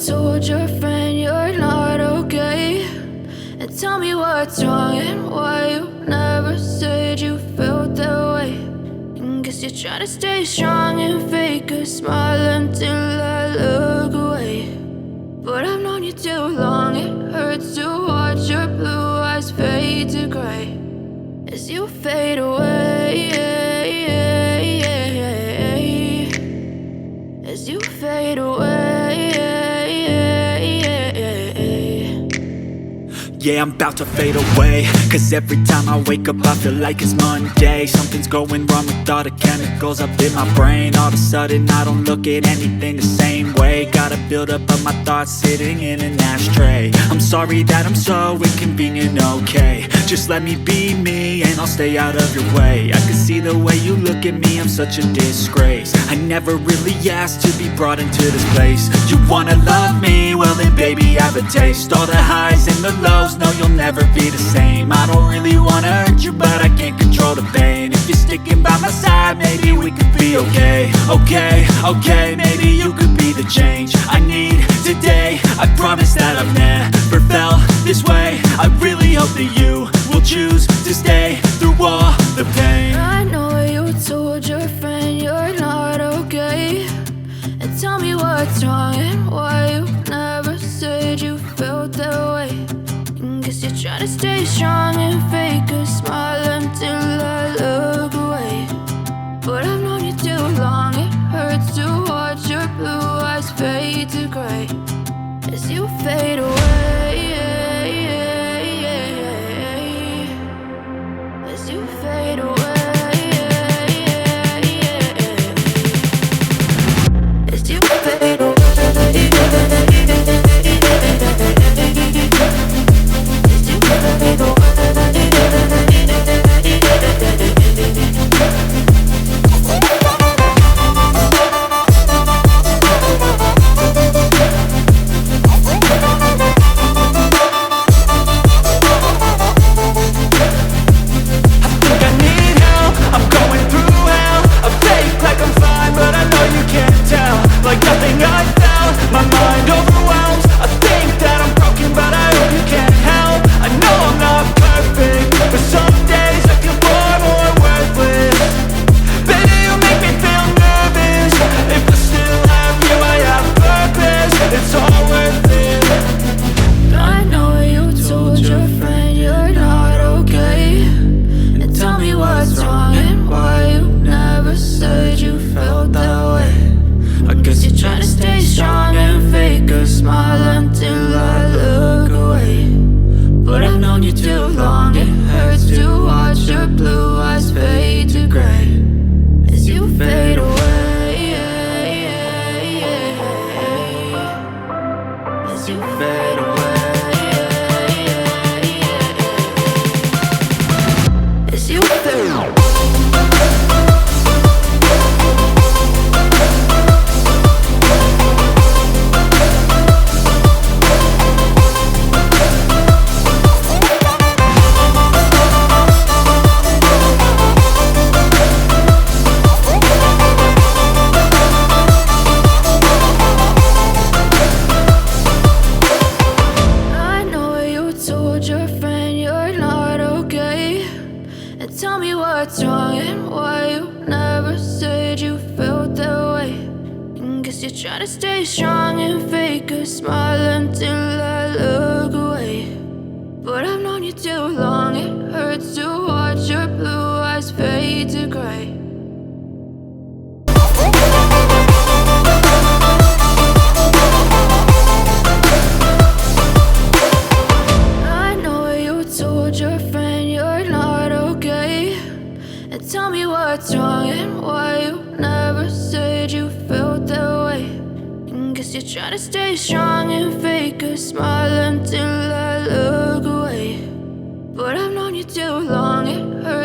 told your friend you're not okay, and tell me what's wrong and why you never said you felt that way. And guess you're trying to stay strong and fake a smile until I look away. But I've known you too long, it hurts to watch your blue eyes fade to gray as you fade away, as you fade away. Yeah, I'm about to fade away, cause every time I wake up I feel like it's Monday. Something's going wrong with all the chemicals up in my brain. All of a sudden I don't look at anything the same way. Got a buildup of my thoughts sitting in an ashtray. I'm sorry that I'm so inconvenient, okay. Just let me be me and I'll stay out of your way. I can see the way you look at me, I'm such a disgrace. I never really asked to be brought into this place. You wanna love me? Well then baby I have a taste. All the highs and the lows, no you'll never be the same. I don't really wanna hurt you but I can't control the pain. If you're sticking by my side maybe we could be okay. Okay, maybe you could be the change I need today. I promise that I've never felt this way. I really hope that you will choose to stay through all the pain. I know you told your friend you're not okay, and tell me what's wrong and why you never said you felt that way. And guess you're trying to stay strong and fake a smile until I look away. But I've known you too long, it hurts to watch your blue eyes fade to gray as you fade away, as you fade away, as you fade away. Like nothing I felt, my mind overwhelms. I think that I'm broken, but I hope you can't help. I know I'm not perfect, but some days I feel far more worthless. Baby, you make me feel nervous. If I still have you, I have purpose. It's all worth it. I know you told your friend you're not okay, and tell me what's wrong and why you never said you felt that way. I guess you're trying to stay strong and fake a smile until I look away. But I've known you too long, it hurts to watch your blue eyes fade to gray as you fade away, as you fade away, as you fade away. Tell me what's wrong and why you never said you felt that way. And guess you're trying to stay strong and fake a smile until I look away. But I've known you too long, it hurts to watch your blue eyes fade to gray. I know you told your friend you're not okay, and tell me what's wrong and why you never said you felt that way. And guess you're trying to stay strong and fake a smile until I look away. But I've known you too long, it hurts